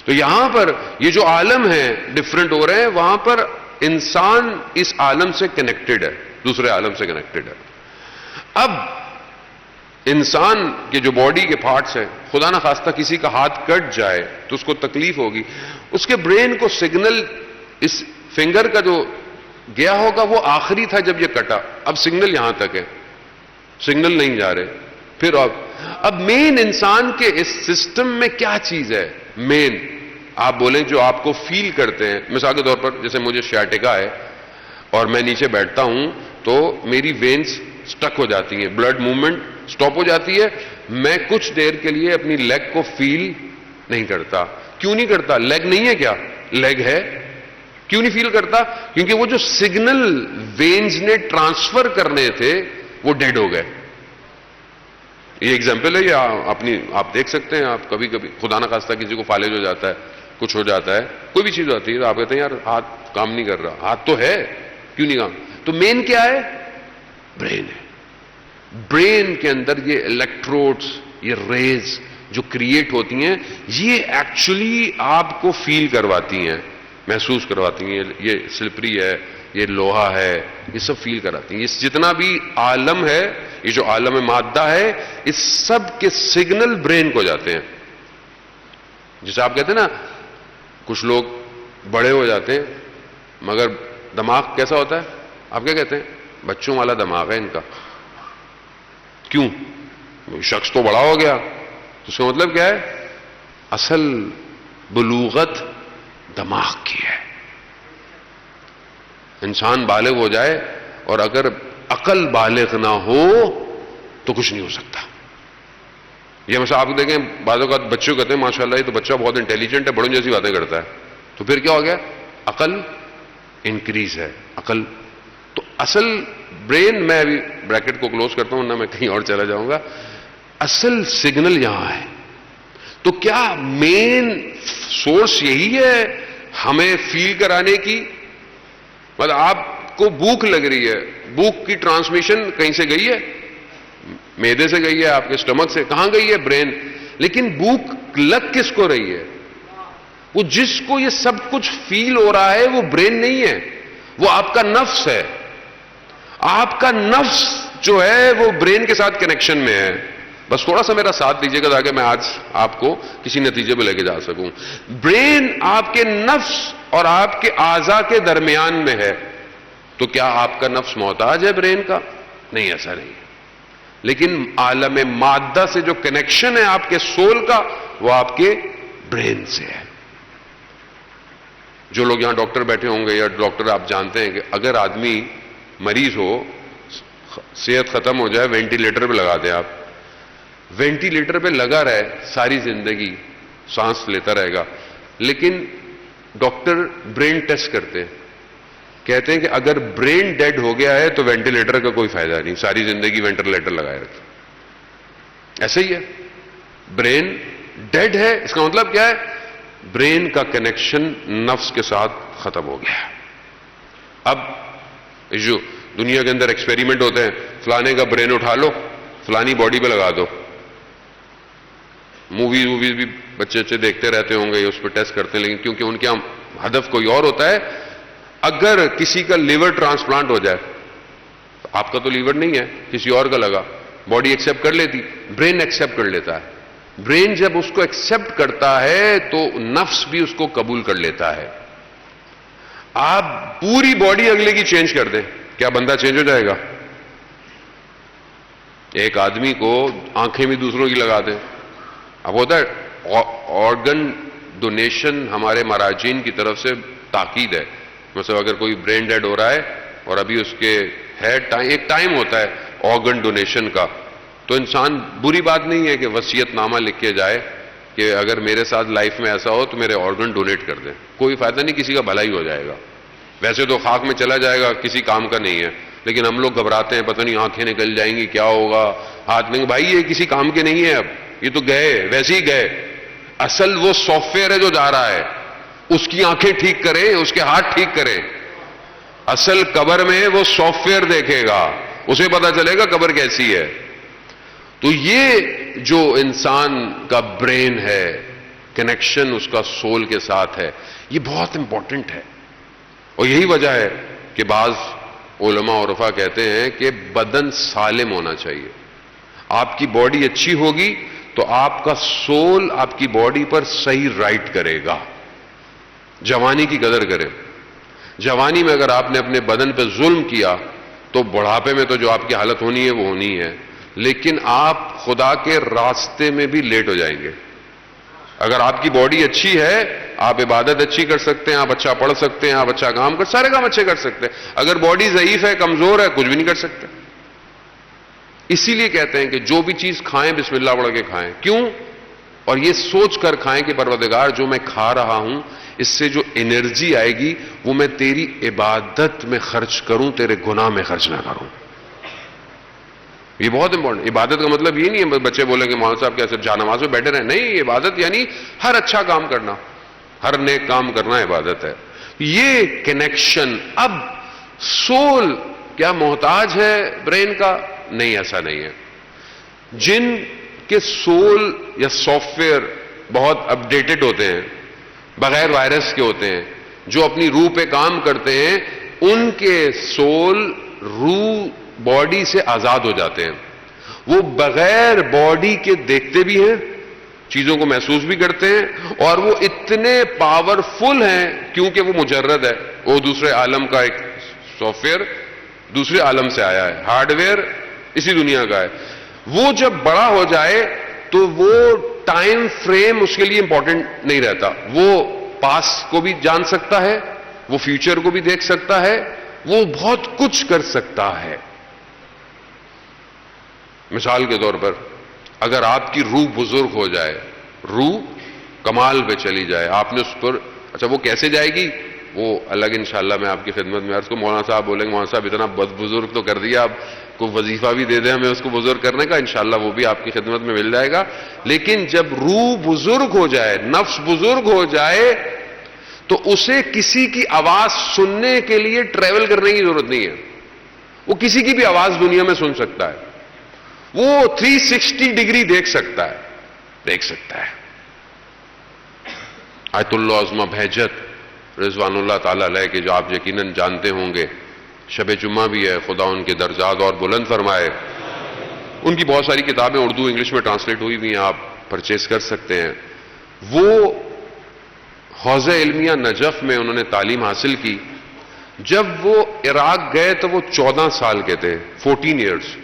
Speaker 1: تو یہاں پر یہ جو عالم ہے ڈفرینٹ ہو رہے ہیں, وہاں پر انسان اس عالم سے کنیکٹڈ ہے, دوسرے عالم سے کنیکٹڈ ہے. اب انسان کے جو باڈی کے پارٹس ہیں, خدا نہ خواستہ کسی کا ہاتھ کٹ جائے تو اس کو تکلیف ہوگی, اس کے برین کو سگنل, اس فنگر کا جو گیا ہوگا وہ آخری تھا جب یہ کٹا, اب سگنل یہاں تک ہے, سگنل نہیں جا رہے. پھر اب مین انسان کے اس سسٹم میں کیا چیز ہے, مین آپ بولیں جو آپ کو فیل کرتے ہیں. مثال کے طور پر جیسے مجھے شیاٹیکا ہے اور میں نیچے بیٹھتا ہوں تو میری وینز سٹک ہو جاتی ہیں, بلڈ موومنٹ سٹاپ ہو جاتی ہے, میں کچھ دیر کے لیے اپنی لیگ کو فیل نہیں کرتا. کیوں نہیں کرتا؟ لیگ نہیں ہے کیا؟ لیگ ہے. کیوں نہیں فیل کرتا؟ کیونکہ وہ جو سگنل وینز نے ٹرانسفر کرنے تھے وہ ڈیڈ ہو گئے. یہ ایگزامپل ہے, یہ اپنی آپ دیکھ سکتے ہیں. آپ کبھی کبھی خدا نہ خواستہ کسی کو فالج ہو جاتا ہے, کچھ ہو جاتا ہے, کوئی بھی چیز ہوتی ہے تو آپ کہتے ہیں یار ہاتھ کام نہیں کر رہا. ہاتھ تو ہے, کیوں نہیں کام؟ تو مین کیا ہے؟ برین ہے. برین کے اندر یہ الیکٹروڈز, یہ ریز جو کریٹ ہوتی ہیں, یہ ایکچولی آپ کو فیل کرواتی ہیں, محسوس کرواتی ہیں. یہ سلپری ہے, یہ لوہا ہے, یہ سب فیل کراتی ہیں. یہ جتنا بھی عالم ہے, یہ جو عالم مادہ ہے, اس سب کے سگنل برین کو جاتے ہیں. جیسے آپ کہتے ہیں نا کچھ لوگ بڑے ہو جاتے ہیں مگر دماغ کیسا ہوتا ہے؟ آپ کیا کہتے ہیں؟ بچوں والا دماغ ہے ان کا. کیوں؟ شخص تو بڑا ہو گیا. تو اس کا مطلب کیا ہے؟ اصل بلوغت دماغ کی ہے. انسان بالغ ہو جائے اور اگر عقل بالغ نہ ہو تو کچھ نہیں ہو سکتا. یہ مثلا آپ دیکھیں بعض اوقات بچوں کہتے ہیں ماشاءاللہ یہ تو بچہ بہت انٹیلیجنٹ ہے, بڑوں جیسی باتیں کرتا ہے. تو پھر کیا ہو گیا؟ عقل انکریز ہے. عقل تو اصل برین, میں ابھی بریکٹ کو کلوز کرتا ہوں ورنہ میں کہیں اور چلا جاؤں گا. اصل سگنل یہاں ہے. تو کیا مین سورس یہی ہے ہمیں فیل کرانے کی؟ مطلب آپ کو بھوک لگ رہی ہے, بھوک کی ٹرانسمیشن کہیں سے گئی ہے؟ معدے سے گئی ہے, آپ کے اسٹمک سے. کہاں گئی ہے؟ برین. لیکن بھوک لگ کس کو رہی ہے؟ وہ جس کو یہ سب کچھ فیل ہو رہا ہے وہ برین نہیں ہے, وہ آپ کا نفس ہے. آپ کا نفس جو ہے وہ برین کے ساتھ کنیکشن میں ہے. بس تھوڑا سا میرا ساتھ دیجیے گا تاکہ میں آج آپ کو کسی نتیجے پہ لے کے جا سکوں. برین آپ کے نفس اور آپ کے اعضاء کے درمیان میں ہے. تو کیا آپ کا نفس محتاج ہے برین کا؟ نہیں, ایسا نہیں. لیکن عالم مادہ سے جو کنیکشن ہے آپ کے سول کا وہ آپ کے برین سے ہے. جو لوگ یہاں ڈاکٹر بیٹھے ہوں گے یا ڈاکٹر آپ جانتے ہیں کہ اگر آدمی مریض ہو, صحت ختم ہو جائے, وینٹیلیٹر پہ لگا دیں آپ, وینٹیلیٹر پہ لگا رہے ساری زندگی, سانس لیتا رہے گا. لیکن ڈاکٹر برین ٹیسٹ کرتے ہیں, کہتے ہیں کہ اگر برین ڈیڈ ہو گیا ہے تو وینٹیلیٹر کا کوئی فائدہ نہیں, ساری زندگی وینٹیلیٹر لگائے رکھتے. ایسے ہی ہے, برین ڈیڈ ہے اس کا مطلب کیا ہے؟ برین کا کنیکشن نفس کے ساتھ ختم ہو گیا. اب جو دنیا کے اندر ایکسپیریمنٹ ہوتے ہیں, فلانے کا برین اٹھا لو, فلانی باڈی پہ لگا دو. موویز بھی بچے دیکھتے رہتے ہوں گے, اس پہ ٹیسٹ کرتے ہیں, لیکن کیونکہ ان کے ہدف کوئی اور ہوتا ہے. اگر کسی کا لیور ٹرانسپلانٹ ہو جائے, آپ کا تو لیور نہیں ہے, کسی اور کا لگا, باڈی ایکسپٹ کر لیتی, برین ایکسپٹ کر لیتا ہے. برین جب اس کو ایکسپٹ کرتا ہے تو نفس بھی اس کو قبول کر لیتا ہے. آپ پوری باڈی اگلے کی چینج کر دیں, کیا بندہ چینج ہو جائے گا؟ ایک آدمی کو آنکھیں بھی دوسروں کی لگا دیں. اب ہوتا ہے آرگن ڈونیشن ہمارے مراجعین کی طرف سے تاکید ہے. مثلا اگر کوئی برین ڈیڈ ہو رہا ہے اور ابھی اس کے ہے ایک ٹائم ہوتا ہے آرگن ڈونیشن کا, تو انسان, بری بات نہیں ہے کہ وصیت نامہ لکھ کے جائے کہ اگر میرے ساتھ لائف میں ایسا ہو تو میرے آرگن ڈونیٹ کر دیں. کوئی فائدہ نہیں, کسی کا بھلا ہی ہو جائے گا. ویسے تو خاک میں چلا جائے گا, کسی کام کا نہیں ہے, لیکن ہم لوگ گھبراتے ہیں, پتہ نہیں آنکھیں نکل جائیں گی, کیا ہوگا, ہاتھ نہیں. بھائی یہ کسی کام کے نہیں ہے, اب یہ تو گئے, ویسے ہی گئے. اصل وہ سافٹ ویئر ہے جو جا رہا ہے, اس کی آنکھیں ٹھیک کریں, اس کے ہاتھ ٹھیک کریں. اصل قبر میں وہ سافٹ ویئر دیکھے گا, اسے پتا چلے گا قبر کیسی ہے. تو یہ جو انسان کا برین ہے, کنیکشن اس کا سول کے ساتھ ہے, یہ بہت امپورٹنٹ ہے. اور یہی وجہ ہے کہ بعض علماء اور عرفا کہتے ہیں کہ بدن سالم ہونا چاہیے. آپ کی باڈی اچھی ہوگی تو آپ کا سول آپ کی باڈی پر صحیح رائٹ کرے گا. جوانی کی قدر کریں. جوانی میں اگر آپ نے اپنے بدن پہ ظلم کیا تو بڑھاپے میں تو جو آپ کی حالت ہونی ہے وہ ہونی ہے, لیکن آپ خدا کے راستے میں بھی لیٹ ہو جائیں گے. اگر آپ کی باڈی اچھی ہے آپ عبادت اچھی کر سکتے ہیں, آپ اچھا پڑھ سکتے ہیں, آپ اچھا کام سارے کام اچھے کر سکتے ہیں. اگر باڈی ضعیف ہے, کمزور ہے, کچھ بھی نہیں کر سکتے. اسی لیے کہتے ہیں کہ جو بھی چیز کھائیں بسم اللہ پڑھ کے کھائیں. کیوں؟ اور یہ سوچ کر کھائیں کہ پروردگار جو میں کھا رہا ہوں اس سے جو انرجی آئے گی وہ میں تیری عبادت میں خرچ کروں, تیرے گناہ میں خرچ نہ کروں. یہ بہت امپورٹنٹ. عبادت کا مطلب یہ نہیں ہے بچے بولیں کہ مولانا صاحب کیا صرف جا نماز میں بیٹھے رہیں. نہیں, عبادت یعنی ہر اچھا کام کرنا, ہر نیک کام کرنا عبادت ہے. یہ کنیکشن. اب سول کیا محتاج ہے برین کا؟ نہیں, ایسا نہیں ہے. جن کے سول یا سافٹ ویئر بہت اپڈیٹڈ ہوتے ہیں, بغیر وائرس کے ہوتے ہیں, جو اپنی روح پہ کام کرتے ہیں, ان کے سول روح باڈی سے آزاد ہو جاتے ہیں. وہ بغیر باڈی کے دیکھتے بھی ہیں, چیزوں کو محسوس بھی کرتے ہیں, اور وہ اتنے پاورفل ہیں کیونکہ وہ مجرد ہے. وہ دوسرے عالم کا ایک سافٹ ویئر دوسرے عالم سے آیا ہے, ہارڈ ویئر اسی دنیا کا ہے. وہ جب بڑا ہو جائے تو وہ ٹائم فریم اس کے لیے امپورٹنٹ نہیں رہتا. وہ پاسٹ کو بھی جان سکتا ہے, وہ فیوچر کو بھی دیکھ سکتا ہے, وہ بہت کچھ کر سکتا ہے. مثال کے طور پر اگر آپ کی روح بزرگ ہو جائے, روح کمال پہ چلی جائے, آپ نے اس پر اچھا وہ کیسے جائے گی وہ الگ انشاءاللہ میں آپ کی خدمت میں عرض کو. مولانا صاحب بولیں گے مولانا صاحب اتنا بزرگ تو کر دیا, اب کو وظیفہ بھی دے دیں ہمیں اس کو بزرگ کرنے کا, انشاءاللہ وہ بھی آپ کی خدمت میں مل جائے گا. لیکن جب روح بزرگ ہو جائے, نفس بزرگ ہو جائے, تو اسے کسی کی آواز سننے کے لیے ٹریول کرنے کی ضرورت نہیں ہے. وہ کسی کی بھی آواز دنیا میں سن سکتا ہے. وہ 360 ڈگری دیکھ سکتا ہے, آیت اللہ عظمہ بہجت رضوان اللہ تعالی علیہ کے, جو آپ یقیناً جانتے ہوں گے, شب جمعہ بھی ہے, خدا ان کے درجات اور بلند فرمائے. ان کی بہت ساری کتابیں اردو انگلش میں ٹرانسلیٹ ہوئی بھی ہیں, آپ پرچیز کر سکتے ہیں. وہ حوزہ علمیہ نجف میں انہوں نے تعلیم حاصل کی. جب وہ عراق گئے تو وہ 14 سال کے تھے, 14 ایئرز.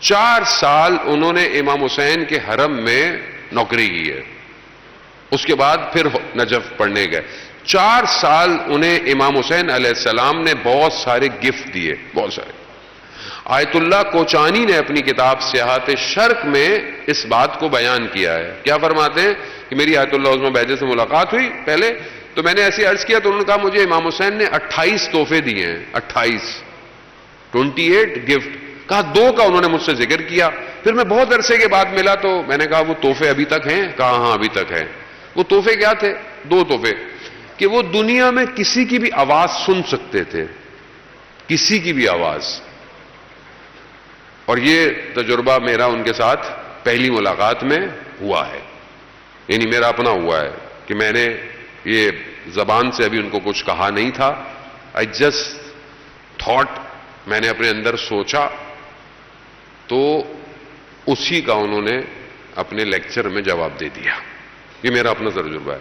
Speaker 1: 4 سال انہوں نے امام حسین کے حرم میں نوکری کی ہے, اس کے بعد پھر نجف پڑھنے گئے. 4 سال انہیں امام حسین علیہ السلام نے بہت سارے گفٹ دیے, بہت سارے. آیت اللہ کوچانی نے اپنی کتاب سیاحت شرق میں اس بات کو بیان کیا ہے. کیا فرماتے ہیں کہ میری آیت اللہ عظمہ بہجت سے ملاقات ہوئی پہلے, تو میں نے ایسی عرض کیا تو انہوں نے کہا مجھے امام حسین نے 28 تحفے دیے ہیں, 28 گفٹ. کہا 2 کا انہوں نے مجھ سے ذکر کیا. پھر میں بہت عرصے کے بعد ملا تو میں نے کہا وہ تحفے ابھی تک ہیں؟ کہا ہاں ابھی تک ہیں. وہ تحفے کیا تھے؟ 2 تحفے. کہ وہ دنیا میں کسی کی بھی آواز سن سکتے تھے, کسی کی بھی آواز. اور یہ تجربہ میرا ان کے ساتھ پہلی ملاقات میں ہوا ہے, یعنی میرا اپنا ہوا ہے کہ میں نے یہ زبان سے ابھی ان کو کچھ کہا نہیں تھا. I just thought, میں نے اپنے اندر سوچا, تو اسی کا انہوں نے اپنے لیکچر میں جواب دے دیا. یہ میرا اپنا تجربہ ہے.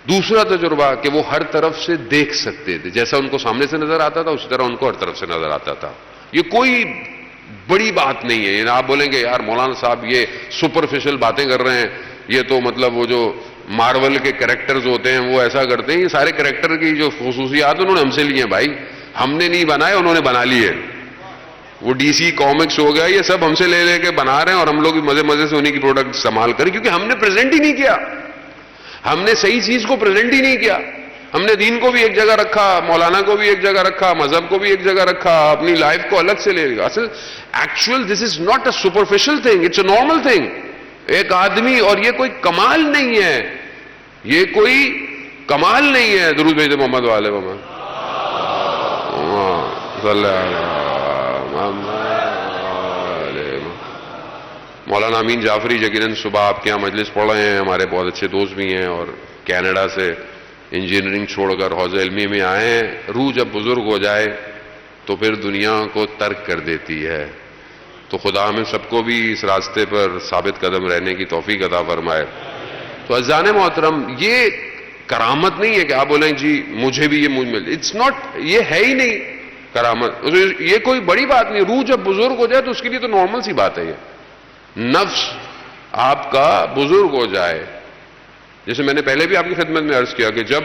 Speaker 1: دوسرا تجربہ کہ وہ ہر طرف سے دیکھ سکتے تھے, جیسا ان کو سامنے سے نظر آتا تھا اسی طرح ان کو ہر طرف سے نظر آتا تھا. یہ کوئی بڑی بات نہیں ہے. یعنی آپ بولیں گے یار مولانا صاحب یہ سپرفیشل باتیں کر رہے ہیں, یہ تو مطلب وہ جو مارول کے کریکٹرز ہوتے ہیں وہ ایسا کرتے ہیں. یہ سارے کریکٹر کی جو خصوصیات انہوں نے ہم سے لی ہیں بھائی, ہم نے نہیں بنائے, انہوں نے بنا لیے. وہ ڈی سی کامکس ہو گیا, یہ سب ہم سے لے لے کے بنا رہے ہیں, اور ہم لوگ بھی مزے مزے سے انہیں کی پروڈکٹ استعمال کریں, کیونکہ ہم نے پریزنٹ ہی نہیں کیا, ہم نے صحیح چیز کو پریزنٹ ہی نہیں کیا. ہم نے دین کو بھی ایک جگہ رکھا, مولانا کو بھی ایک جگہ رکھا, مذہب کو بھی ایک جگہ رکھا, اپنی لائف کو الگ سے لے لیا. اصل actual this is not a superficial thing, it's a normal thing. ایک آدمی, اور یہ کوئی کمال نہیں ہے, یہ کوئی کمال نہیں ہے. درود بھیجو محمد والے محمد صلی اللہ. مولانا امین جعفری یقیناً صبح آپ کے یہاں مجلس پڑھ رہے ہیں, ہمارے بہت اچھے دوست بھی ہیں, اور کینیڈا سے انجینئرنگ چھوڑ کر حوزہ علمی میں آئے ہیں. روح جب بزرگ ہو جائے تو پھر دنیا کو ترک کر دیتی ہے. تو خدا ہمیں سب کو بھی اس راستے پر ثابت قدم رہنے کی توفیق عطا فرمائے. تو عزیزان محترم, یہ کرامت نہیں ہے کہ آپ بولیں جی مجھے بھی یہ مجھ مل, اٹس ناٹ, یہ ہے ہی نہیں کرامت, یہ کوئی بڑی بات نہیں. روح جب بزرگ ہو جائے تو اس کے لیے تو نارمل سی بات ہے. یہ نفس آپ کا بزرگ ہو جائے جیسے میں نے پہلے بھی آپ کی خدمت میں عرض کیا کہ جب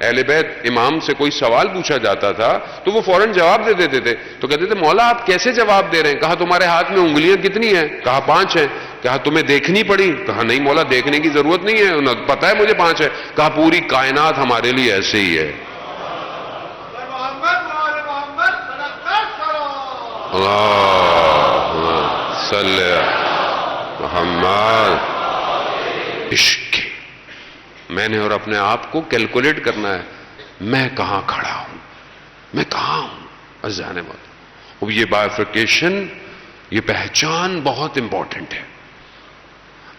Speaker 1: اہل بیت امام سے کوئی سوال پوچھا جاتا تھا تو وہ فوراً جواب دے دیتے تھے. تو کہتے تھے مولا آپ کیسے جواب دے رہے ہیں؟ کہا تمہارے ہاتھ میں انگلیاں کتنی ہیں؟ کہا 5 ہیں. کہا تمہیں دیکھنی پڑی؟ کہا نہیں مولا دیکھنے کی ضرورت نہیں ہے، پتہ ہے مجھے 5 ہے. کہا پوری کائنات ہمارے لیے ایسے ہی ہے. اللہم صلی محمد. عشق میں نے اور اپنے آپ کو کیلکولیٹ کرنا ہے، میں کہاں کھڑا ہوں، میں کہاں ہوں. عزیزان محترم، یہ بائیفرکیشن، یہ پہچان بہت امپورٹنٹ ہے.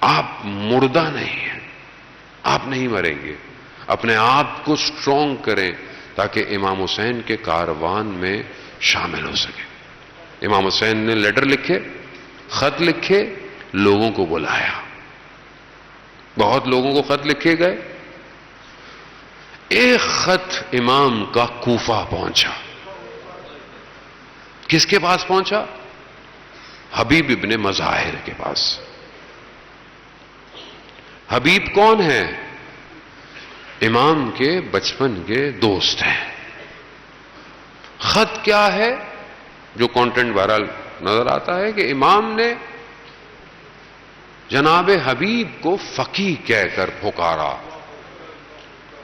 Speaker 1: آپ مردہ نہیں ہیں، آپ نہیں مریں گے. اپنے آپ کو سٹرونگ کریں تاکہ امام حسین کے کاروان میں شامل ہو سکے. امام حسین نے لیٹر لکھے، خط لکھے، لوگوں کو بلایا. بہت لوگوں کو خط لکھے گئے. ایک خط امام کا کوفہ پہنچا. کس کے پاس پہنچا؟ حبیب ابن مظاہر کے پاس. حبیب کون ہے؟ امام کے بچپن کے دوست ہیں. خط کیا ہے؟ جو کانٹینٹ بہرحال نظر آتا ہے کہ امام نے جناب حبیب کو فقیہ کہہ کر پکارا.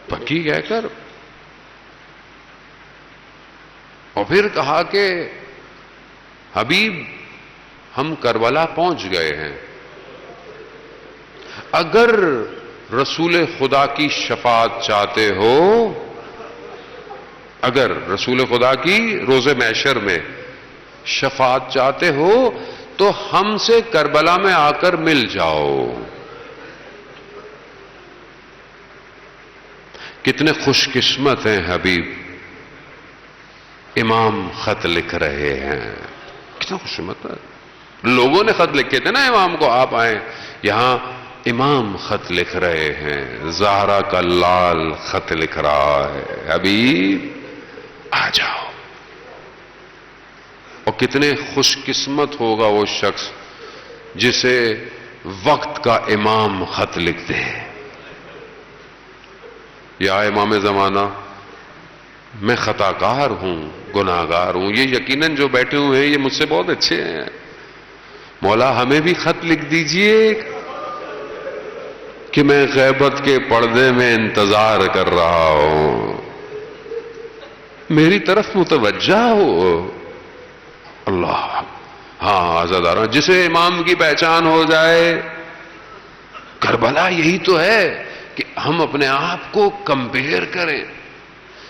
Speaker 1: فقیہ کہہ کر، اور پھر کہا کہ حبیب ہم کربلا پہنچ گئے ہیں، اگر رسول خدا کی شفاعت چاہتے ہو، اگر رسول خدا کی روز محشر میں شفاعت چاہتے ہو تو ہم سے کربلا میں آ کر مل جاؤ. کتنے خوش قسمت ہیں حبیب، امام خط لکھ رہے ہیں. کتنا خوش قسمت ہے. لوگوں نے خط لکھے تھے نا امام کو، آپ آئیں یہاں. امام خط لکھ رہے ہیں، زہرا کا لال خط لکھ رہا ہے، حبیب آ جاؤ. اور کتنے خوش قسمت ہوگا وہ شخص جسے وقت کا امام خط لکھ دے. یا امام زمانہ میں خطا کار ہوں، گناہ گار ہوں. یہ یقیناً جو بیٹھے ہوئے ہیں یہ مجھ سے بہت اچھے ہیں. مولا ہمیں بھی خط لکھ دیجئے کہ میں غیبت کے پردے میں انتظار کر رہا ہوں، میری طرف متوجہ ہو. اللہ. ہاں عزاداروں، جسے امام کی پہچان ہو جائے، کربلا یہی تو ہے کہ ہم اپنے آپ کو کمپیئر کریں.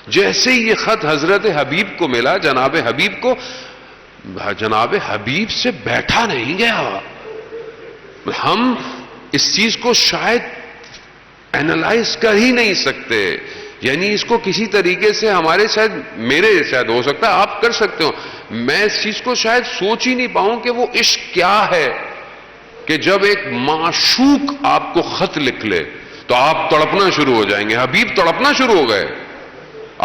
Speaker 1: جیسے یہ خط حضرت حبیب کو ملا، جناب حبیب کو، جناب حبیب سے بیٹھا نہیں گیا. ہم اس چیز کو شاید اینالائز کر ہی نہیں سکتے. یعنی اس کو کسی طریقے سے ہمارے میرے شاید ہو سکتا ہے آپ کر سکتے ہو، میں اس چیز کو شاید سوچ ہی نہیں پاؤں کہ وہ عشق کیا ہے کہ جب ایک معشوق آپ کو خط لکھ لے تو آپ تڑپنا شروع ہو جائیں گے. حبیب تڑپنا شروع ہو گئے.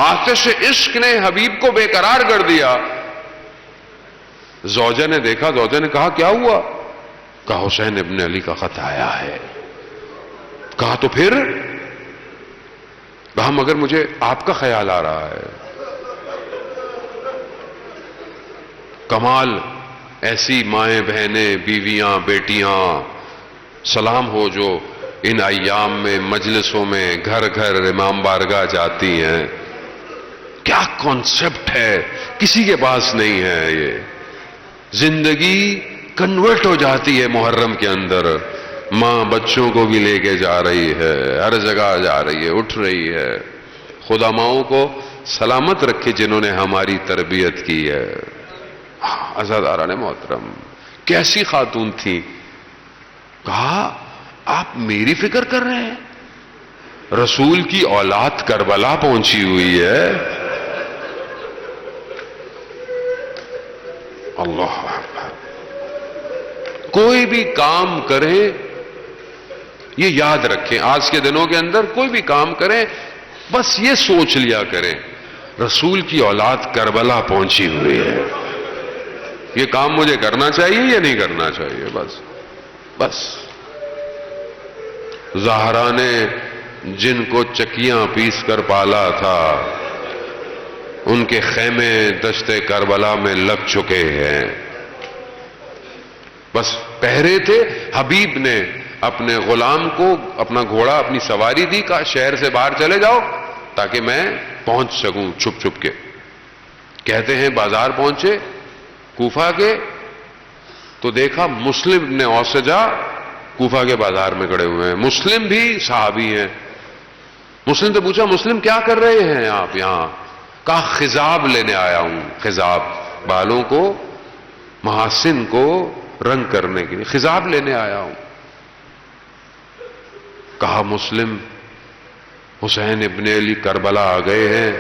Speaker 1: آتش عشق نے حبیب کو بے قرار کر دیا. زوجہ نے دیکھا، زوجہ نے کہا کیا ہوا؟ کہا حسین ابن علی کا خط آیا ہے. کہا تو پھر؟ کہا مگر مجھے آپ کا خیال آ رہا ہے. کمال، ایسی مائیں بہنیں بیویاں بیٹیاں سلام ہو جو ان ایام میں مجلسوں میں گھر گھر امام بارگاہ جاتی ہیں. کیا کانسیپٹ ہے، کسی کے پاس نہیں ہے. یہ زندگی کنورٹ ہو جاتی ہے محرم کے اندر. ماں بچوں کو بھی لے کے جا رہی ہے، ہر جگہ جا رہی ہے، اٹھ رہی ہے. خدا ماؤں کو سلامت رکھے جنہوں نے ہماری تربیت کی ہے. عزاداران محترم، کیسی خاتون تھی. کہا آپ میری فکر کر رہے ہیں؟ رسول کی اولاد کربلا پہنچی ہوئی ہے. اللہ. کوئی بھی کام کریں یہ یاد رکھیں، آج کے دنوں کے اندر کوئی بھی کام کریں بس یہ سوچ لیا کریں رسول کی اولاد کربلا پہنچی ہوئی ہے. یہ کام مجھے کرنا چاہیے یا نہیں کرنا چاہیے؟ بس. زہرا نے جن کو چکیاں پیس کر پالا تھا ان کے خیمے دشت کربلا میں لگ چکے ہیں. بس پہرے تھے. حبیب نے اپنے غلام کو اپنا گھوڑا اپنی سواری دی، کہا شہر سے باہر چلے جاؤ تاکہ میں پہنچ سکوں چھپ چھپ کے. کہتے ہیں بازار پہنچے کوفہ کے تو دیکھا مسلم ابن اوسجہ کوفہ کے بازار میں کھڑے ہوئے ہیں. مسلم بھی صحابی ہیں. مسلم سے پوچھا مسلم کیا کر رہے ہیں آپ یہاں؟ کہا خضاب لینے آیا ہوں. خضاب بالوں کو محاسن کو رنگ کرنے کے لیے خضاب لینے آیا ہوں. کہا مسلم حسین ابن علی کربلا آ گئے ہیں،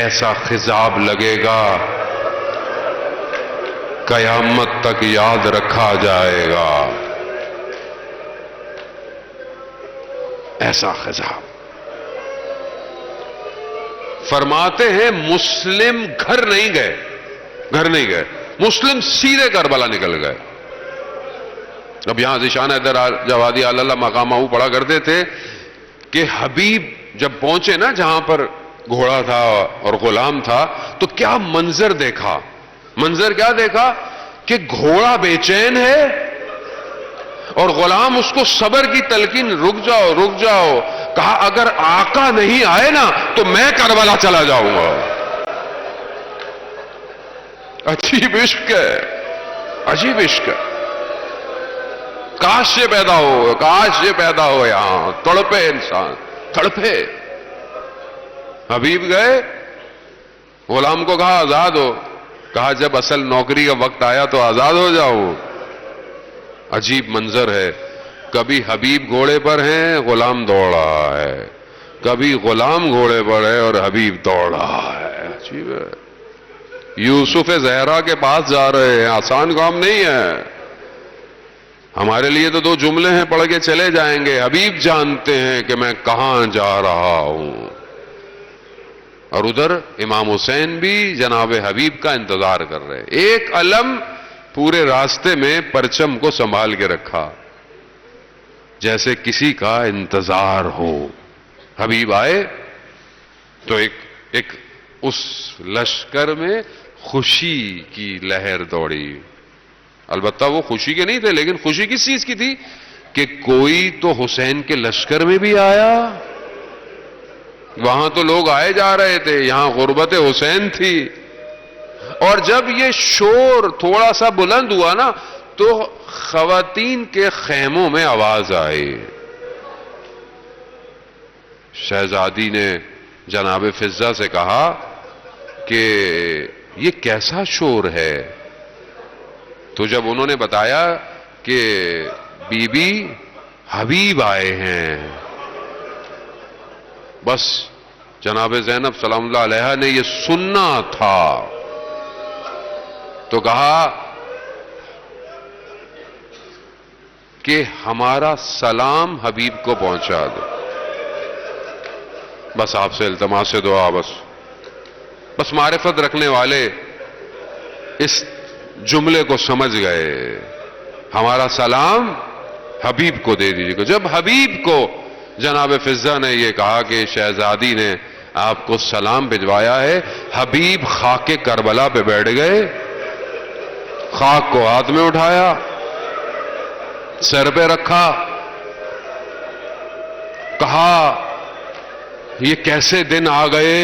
Speaker 1: ایسا خضاب لگے گا قیامت تک یاد رکھا جائے گا. ایسا خضاب. فرماتے ہیں مسلم گھر نہیں گئے، مسلم سیدھے کربلا نکل گئے. اب یہاں ذیشان حیدر جوادی اللہ مقامہ پڑھا کرتے تھے کہ حبیب جب پہنچے نا جہاں پر گھوڑا تھا اور غلام تھا تو کیا منظر دیکھا. منظر کیا دیکھا کہ گھوڑا بے چین ہے اور غلام اس کو صبر کی تلقین، رک جاؤ. کہا اگر آقا نہیں آئے نا تو میں کربلا چلا جاؤں گا. عجیب عشق ہے، عجیب عشق ہے. کاش یہ پیدا ہو یہاں. تڑپے انسان، تڑپے. حبیب گئے، غلام کو کہا آزاد ہو. کہا جب اصل نوکری کا وقت آیا تو آزاد ہو جاؤ. عجیب منظر ہے. کبھی حبیب گھوڑے پر ہیں، غلام دوڑ رہا ہے. کبھی غلام گھوڑے پر ہے اور حبیب دوڑ رہا ہے. عجیب ہے. یوسف زہرا کے پاس جا رہے ہیں، آسان کام نہیں ہے. ہمارے لیے تو 2 جملے ہیں، پڑھ کے چلے جائیں گے. حبیب جانتے ہیں کہ میں کہاں جا رہا ہوں. اور ادھر امام حسین بھی جناب حبیب کا انتظار کر رہے. ایک علم پورے راستے میں پرچم کو سنبھال کے رکھا جیسے کسی کا انتظار ہو. حبیب آئے تو ایک اس لشکر میں خوشی کی لہر دوڑی. البتہ وہ خوشی کے نہیں تھے، لیکن خوشی کس چیز کی تھی کہ کوئی تو حسین کے لشکر میں بھی آیا. وہاں تو لوگ آئے جا رہے تھے، یہاں غربت حسین تھی. اور جب یہ شور تھوڑا سا بلند ہوا نا تو خواتین کے خیموں میں آواز آئی. شہزادی نے جناب فضہ سے کہا کہ یہ کیسا شور ہے؟ تو جب انہوں نے بتایا کہ بی بی حبیب آئے ہیں، بس جناب زینب سلام اللہ علیہا نے یہ سننا تھا تو کہا کہ ہمارا سلام حبیب کو پہنچا دو. بس آپ سے التماس دعا. بس معرفت رکھنے والے اس جملے کو سمجھ گئے. ہمارا سلام حبیب کو دے دیجیے. جب حبیب کو جناب فضہ نے یہ کہا کہ شہزادی نے آپ کو سلام بھجوایا ہے، حبیب خاک کربلا پہ بیٹھ گئے، خاک کو ہاتھ میں اٹھایا، سر پہ رکھا، کہا یہ کیسے دن آ گئے،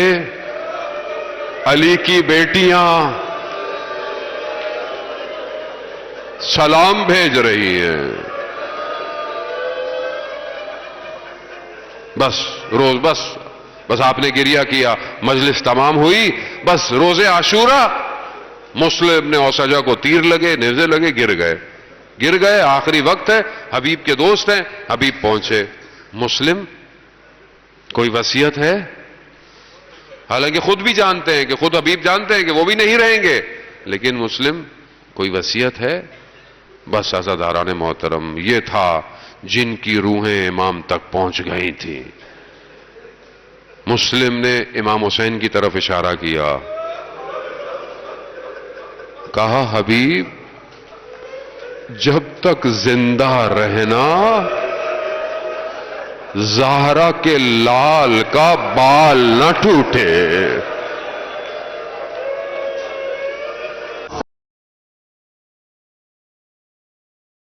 Speaker 1: علی کی بیٹیاں سلام بھیج رہی ہیں. بس آپ نے گریہ کیا، مجلس تمام ہوئی. بس روز عاشورہ مسلم ابن اوسجہ کو تیر لگے، نیزے لگے، گر گئے. آخری وقت ہے، حبیب کے دوست ہیں. حبیب پہنچے. مسلم کوئی وصیت ہے؟ حالانکہ خود بھی جانتے ہیں کہ خود حبیب جانتے ہیں کہ وہ بھی نہیں رہیں گے، لیکن مسلم کوئی وصیت ہے؟ بس عزاداران محترم، یہ تھا جن کی روحیں امام تک پہنچ گئی تھی. مسلم نے امام حسین کی طرف اشارہ کیا، کہا حبیب جب تک زندہ رہنا زہرا کے لال کا بال نہ ٹوٹے.